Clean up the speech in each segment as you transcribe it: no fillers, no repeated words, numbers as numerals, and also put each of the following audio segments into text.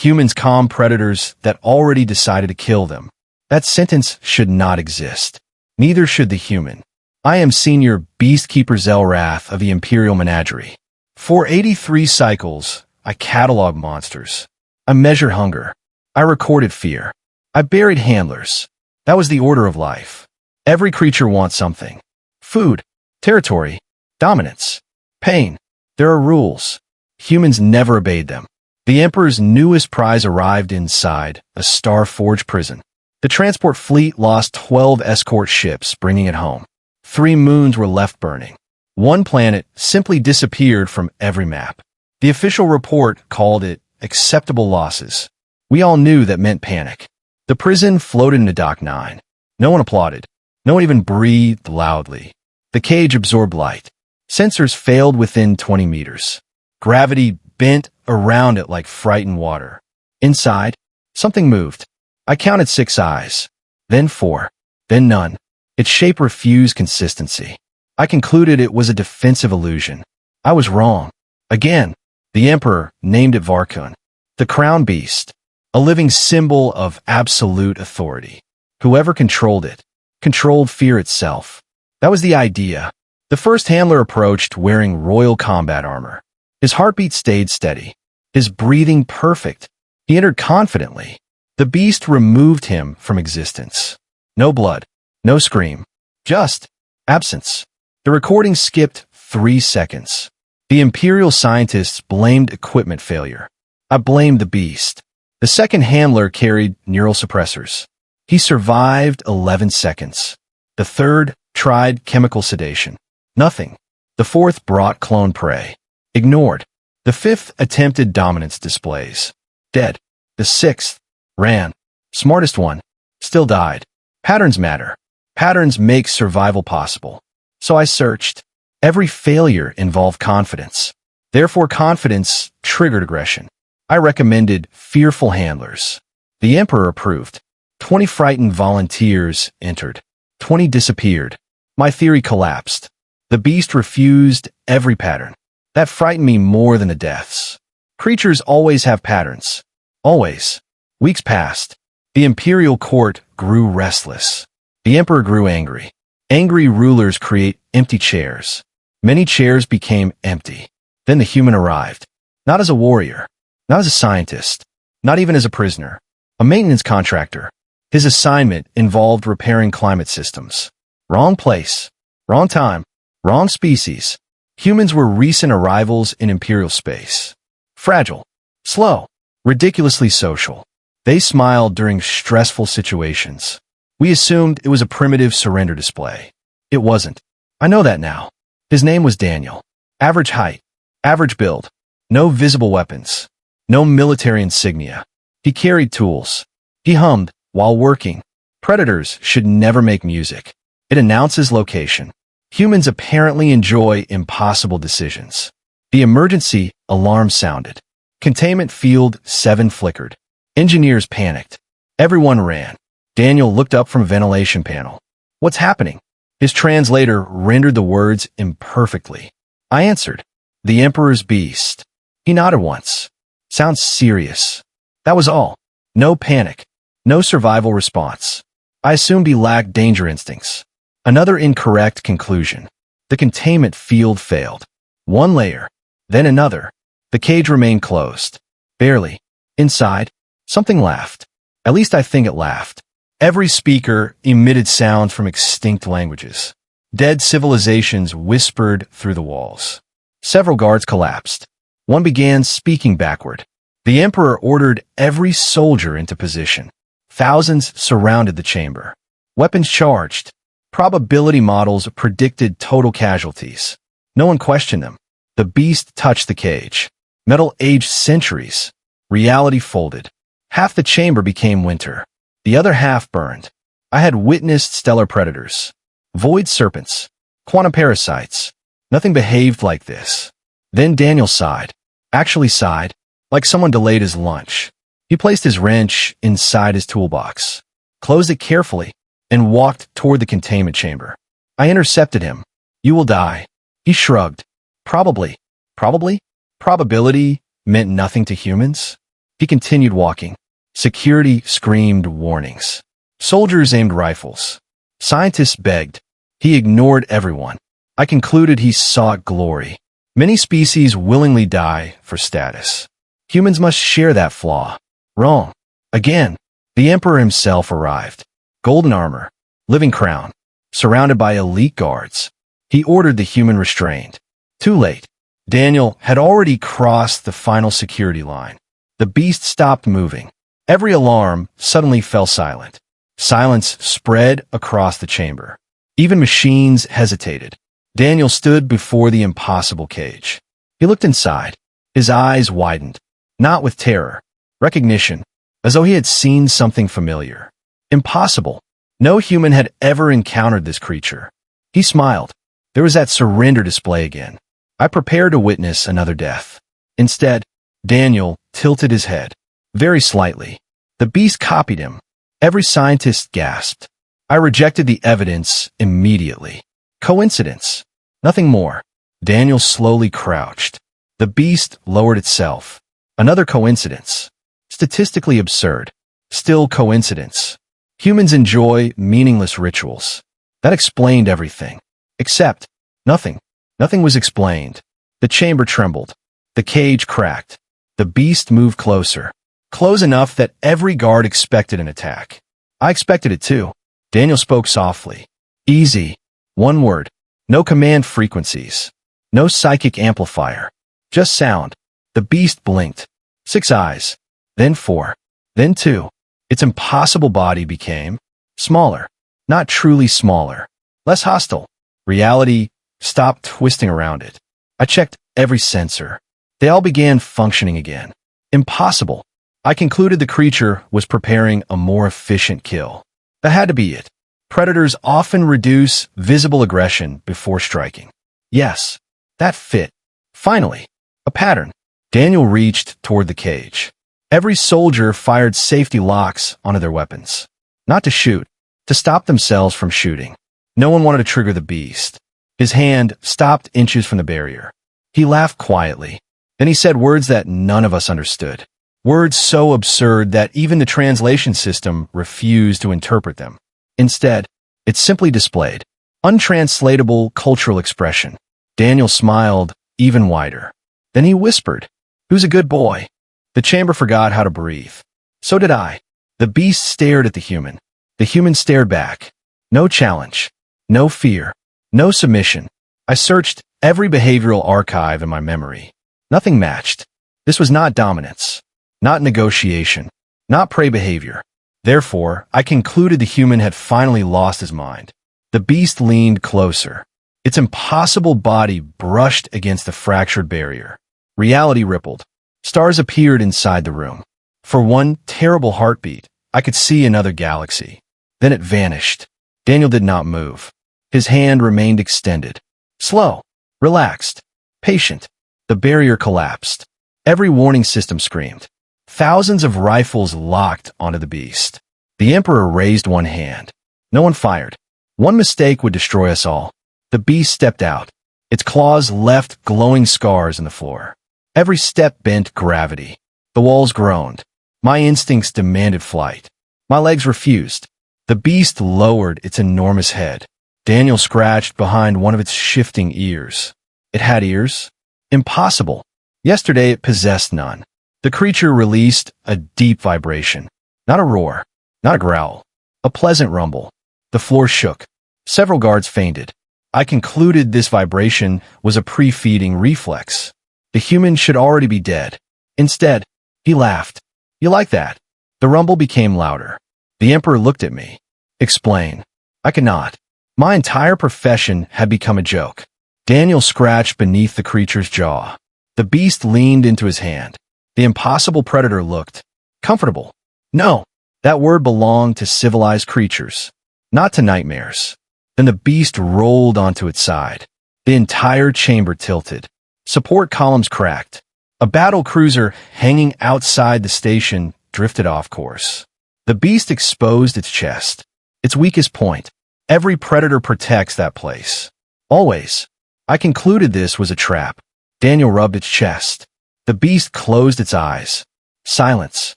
Humans calm predators that already decided to kill them. That sentence should not exist. Neither should the human. I am Senior Beastkeeper Zelrath of the Imperial Menagerie. For 83 cycles, I catalog monsters. I measured hunger. I recorded fear. I buried handlers. That was the order of life. Every creature wants something. Food, territory, dominance, pain. There are rules. Humans never obeyed them. The Emperor's newest prize arrived inside a star-forged prison. The transport fleet lost 12 escort ships, bringing it home. 3 moons were left burning. 1 planet simply disappeared from every map. The official report called it acceptable losses. We all knew that meant panic. The prison floated into Dock 9. No one applauded. No one even breathed loudly. The cage absorbed light. Sensors failed within 20 meters. Gravity bent around it like frightened water. Inside, something moved. I counted 6 eyes, then 4, then none. Its shape refused consistency. I concluded it was a defensive illusion. I was wrong. Again, the Emperor named it Varkun, the crown beast, a living symbol of absolute authority. Whoever controlled it, controlled fear itself. That was the idea. The first handler approached wearing royal combat armor. His heartbeat stayed steady, his breathing perfect. He entered confidently. The beast removed him from existence. No blood, no scream, just absence. The recording skipped 3 seconds. The Imperial scientists blamed equipment failure. I blamed the beast. The second handler carried neural suppressors. He survived 11 seconds. The third tried chemical sedation. Nothing. The fourth brought clone prey. Ignored. The fifth attempted dominance displays. Dead. The sixth ran. Smartest one. Still died. Patterns matter. Patterns make survival possible. So I searched. Every failure involved confidence. Therefore, confidence triggered aggression. I recommended fearful handlers. The Emperor approved. 20 frightened volunteers entered. 20 disappeared. My theory collapsed. The beast refused every pattern. That frightened me more than the deaths. Creatures always have patterns. Always. Weeks passed. The imperial court grew restless. The emperor grew angry. Angry rulers create empty chairs. Many chairs became empty. Then the human arrived. Not as a warrior. Not as a scientist. Not even as a prisoner. A maintenance contractor. His assignment involved repairing climate systems. Wrong place. Wrong time. Wrong species. Humans were recent arrivals in imperial space. Fragile. Slow. Ridiculously social. They smiled during stressful situations. We assumed it was a primitive surrender display. It wasn't. I know that now. His name was Daniel. Average height. Average build. No visible weapons. No military insignia. He carried tools. He hummed while working. Predators should never make music. It announces location. Humans apparently enjoy impossible decisions. The emergency alarm sounded. Containment field 7 flickered. Engineers panicked. Everyone ran. Daniel looked up from a ventilation panel. What's happening? His translator rendered the words imperfectly. I answered. The Emperor's beast. He nodded once. Sounds serious. That was all. No panic. No survival response. I assumed he lacked danger instincts. Another incorrect conclusion. The containment field failed. 1 layer. Then another. The cage remained closed. Barely. Inside, something laughed. At least I think it laughed. Every speaker emitted sounds from extinct languages. Dead civilizations whispered through the walls. Several guards collapsed. One began speaking backward. The Emperor ordered every soldier into position. Thousands surrounded the chamber. Weapons charged. Probability models predicted total casualties. No one questioned them. The beast touched the cage. Metal aged centuries. Reality folded. Half the chamber became winter. The other half burned. I had witnessed stellar predators. Void serpents. Quantum parasites. Nothing behaved like this. Then Daniel sighed. Actually sighed, like someone delayed his lunch. He placed his wrench inside his toolbox, closed it carefully, and walked toward the containment chamber. I intercepted him. You will die. He shrugged. Probably. Probably? Probability meant nothing to humans? He continued walking. Security screamed warnings. Soldiers aimed rifles. Scientists begged. He ignored everyone. I concluded he sought glory. Many species willingly die for status. Humans must share that flaw. Wrong. Again, the Emperor himself arrived. Golden armor, living crown, surrounded by elite guards. He ordered the human restrained. Too late. Daniel had already crossed the final security line. The beast stopped moving. Every alarm suddenly fell silent. Silence spread across the chamber. Even machines hesitated. Daniel stood before the impossible cage. He looked inside. His eyes widened, not with terror, recognition, as though he had seen something familiar. Impossible. No human had ever encountered this creature. He smiled. There was that surrender display again. I prepared to witness another death. Instead, Daniel tilted his head, very slightly. The beast copied him. Every scientist gasped. I rejected the evidence immediately. Coincidence. Nothing more. Daniel slowly crouched. The beast lowered itself. Another coincidence. Statistically absurd. Still coincidence. Humans enjoy meaningless rituals. That explained everything. Except, nothing. Nothing was explained. The chamber trembled. The cage cracked. The beast moved closer. Close enough that every guard expected an attack. I expected it too. Daniel spoke softly. Easy. One word. No command frequencies. No psychic amplifier. Just sound. The beast blinked. 6 eyes. Then 4. Then 2. Its impossible body became smaller. Not truly smaller. Less hostile. Reality stopped twisting around it. I checked every sensor. They all began functioning again. Impossible. I concluded the creature was preparing a more efficient kill. That had to be it. Predators often reduce visible aggression before striking. Yes, that fit. Finally, a pattern. Daniel reached toward the cage. Every soldier fired safety locks onto their weapons. Not to shoot, to stop themselves from shooting. No one wanted to trigger the beast. His hand stopped inches from the barrier. He laughed quietly. Then he said words that none of us understood. Words so absurd that even the translation system refused to interpret them. Instead, it simply displayed untranslatable cultural expression. Daniel smiled even wider. Then he whispered, "Who's a good boy?" The chamber forgot how to breathe. So did I. The beast stared at the human. The human stared back. No challenge. No fear. No submission. I searched every behavioral archive in my memory. Nothing matched. This was not dominance. Not negotiation. Not prey behavior. Therefore, I concluded the human had finally lost his mind. The beast leaned closer. Its impossible body brushed against the fractured barrier. Reality rippled. Stars appeared inside the room. For one terrible heartbeat, I could see another galaxy. Then it vanished. Daniel did not move. His hand remained extended. Slow. Relaxed. Patient. The barrier collapsed. Every warning system screamed. Thousands of rifles locked onto the beast. The Emperor raised one hand. No one fired. One mistake would destroy us all. The beast stepped out. Its claws left glowing scars in the floor. Every step bent gravity. The walls groaned. My instincts demanded flight. My legs refused. The beast lowered its enormous head. Daniel scratched behind one of its shifting ears. It had ears? Impossible. Yesterday it possessed none. The creature released a deep vibration. Not a roar. Not a growl. A pleasant rumble. The floor shook. Several guards fainted. I concluded this vibration was a pre-feeding reflex. The human should already be dead. Instead, he laughed. You like that? The rumble became louder. The Emperor looked at me. Explain. I cannot. My entire profession had become a joke. Daniel scratched beneath the creature's jaw. The beast leaned into his hand. The impossible predator looked comfortable. No, that word belonged to civilized creatures, not to nightmares. Then the beast rolled onto its side. The entire chamber tilted. Support columns cracked. A battle cruiser hanging outside the station drifted off course. The beast exposed its chest. Its weakest point. Every predator protects that place. Always. I concluded this was a trap. Daniel rubbed its chest. The beast closed its eyes. Silence.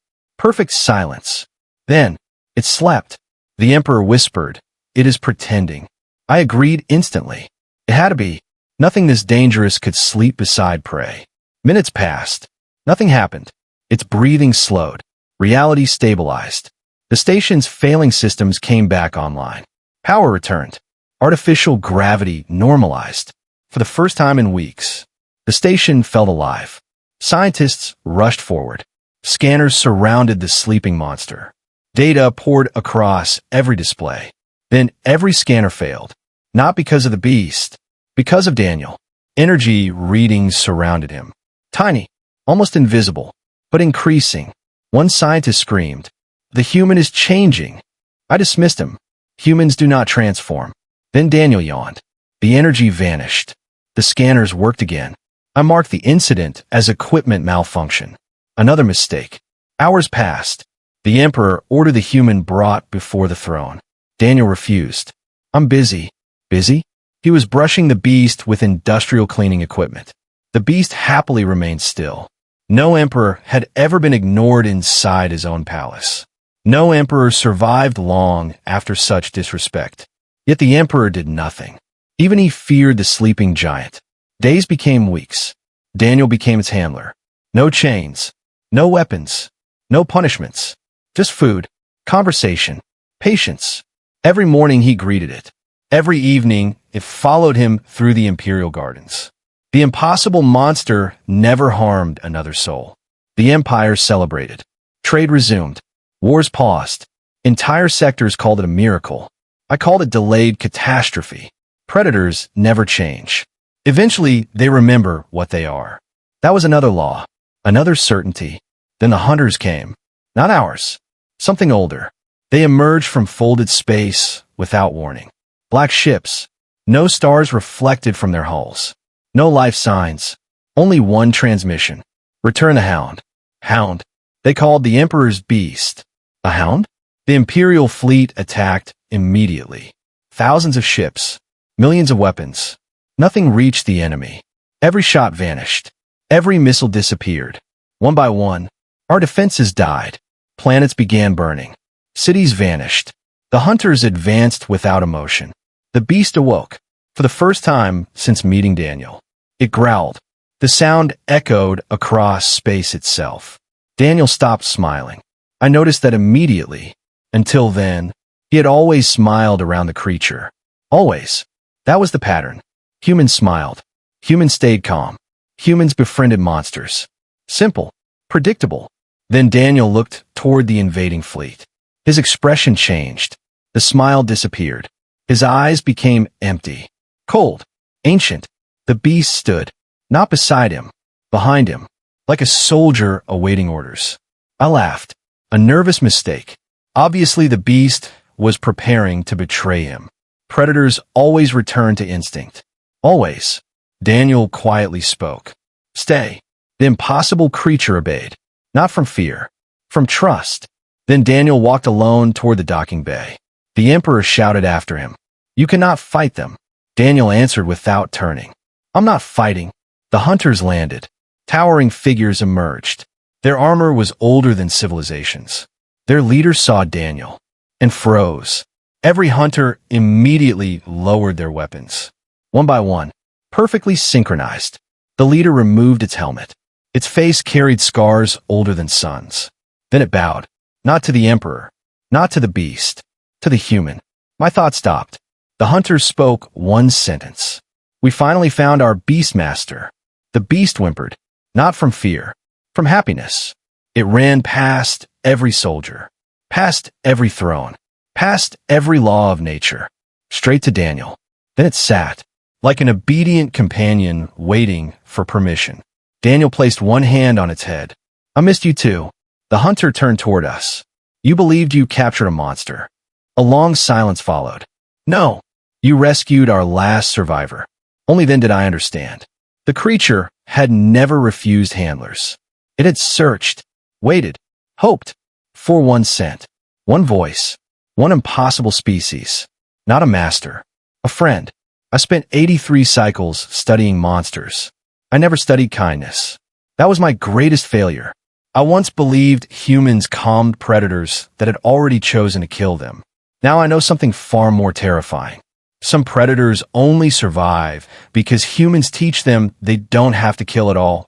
Perfect silence. Then, it slept. The Emperor whispered, "It is pretending." I agreed instantly. It had to be. Nothing this dangerous could sleep beside prey. Minutes passed. Nothing happened. Its breathing slowed. Reality stabilized. The station's failing systems came back online. Power returned. Artificial gravity normalized. For the first time in weeks, the station felt alive. Scientists rushed forward. Scanners surrounded the sleeping monster. Data poured across every display. Then every scanner failed. Not because of the beast, because of Daniel. Energy readings surrounded him. Tiny, almost invisible, but increasing. One scientist screamed, "The human is changing." I dismissed him. Humans do not transform. Then Daniel yawned. The energy vanished. The scanners worked again. I marked the incident as equipment malfunction. Another mistake. Hours passed. The Emperor ordered the human brought before the throne. Daniel refused. "I'm busy." Busy? He was brushing the beast with industrial cleaning equipment. The beast happily remained still. No emperor had ever been ignored inside his own palace. No emperor survived long after such disrespect. Yet the emperor did nothing. Even he feared the sleeping giant. Days became weeks. Daniel became its handler. No chains. No weapons. No punishments. Just food, conversation, patience. Every morning he greeted it. Every evening it followed him through the imperial gardens. The impossible monster never harmed another soul. The empire celebrated. Trade resumed. Wars paused. Entire sectors called it a miracle. I called it delayed catastrophe. Predators never change. Eventually, they remember what they are. That was another law, another certainty. Then the hunters came. Not ours. Something older. They emerged from folded space without warning. Black ships. No stars reflected from their hulls. No life signs. Only one transmission. Return the hound. Hound. They called the Emperor's beast. A hound? The Imperial fleet attacked immediately. Thousands of ships. Millions of weapons. Nothing reached the enemy. Every shot vanished. Every missile disappeared. One by one, our defenses died. Planets began burning. Cities vanished. The hunters advanced without emotion. The beast awoke. For the first time since meeting Daniel. It growled. The sound echoed across space itself. Daniel stopped smiling. I noticed that immediately. Until then, he had always smiled around the creature. Always. That was the pattern. Humans smiled. Humans stayed calm. Humans befriended monsters. Simple. Predictable. Then Daniel looked toward the invading fleet. His expression changed. The smile disappeared. His eyes became empty. Cold. Ancient. The beast stood. Not beside him. Behind him. Like a soldier awaiting orders. I laughed. A nervous mistake. Obviously the beast was preparing to betray him. Predators always return to instinct. Always. Daniel quietly spoke. "Stay." The impossible creature obeyed. Not from fear. From trust. Then Daniel walked alone toward the docking bay. The Emperor shouted after him. "You cannot fight them." Daniel answered without turning. "I'm not fighting." The hunters landed. Towering figures emerged. Their armor was older than civilizations. Their leader saw Daniel and froze. Every hunter immediately lowered their weapons. One by one, perfectly synchronized. The leader removed its helmet. Its face carried scars older than suns. Then it bowed. Not to the Emperor. Not to the beast. To the human. My thought stopped. The hunters spoke one sentence. "We finally found our beastmaster." The beast whimpered. Not from fear. From happiness. It ran past every soldier. Past every throne. Past every law of nature. Straight to Daniel. Then it sat. Like an obedient companion waiting for permission. Daniel placed one hand on its head. "I missed you too." The hunter turned toward us. "You believed you captured a monster." A long silence followed. "No. You rescued our last survivor." Only then did I understand. The creature had never refused handlers. It had searched, waited, hoped, for one scent, one voice, one impossible species. Not a master, a friend. I spent 83 cycles studying monsters. I never studied kindness. That was my greatest failure. I once believed humans calmed predators that had already chosen to kill them. Now I know something far more terrifying. Some predators only survive because humans teach them they don't have to kill at all.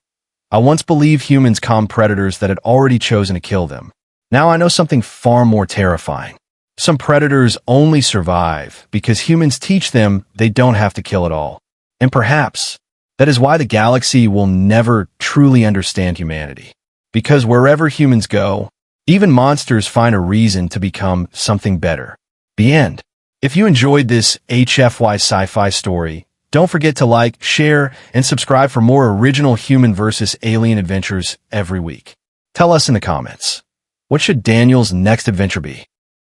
I once believed humans calmed predators that had already chosen to kill them. Now I know something far more terrifying. Some predators only survive because humans teach them they don't have to kill at all. And perhaps that is why the galaxy will never truly understand humanity. Because wherever humans go, even monsters find a reason to become something better. The end. If you enjoyed this HFY sci-fi story, don't forget to like, share, and subscribe for more original human versus alien adventures every week. Tell us in the comments, what should Daniel's next adventure be?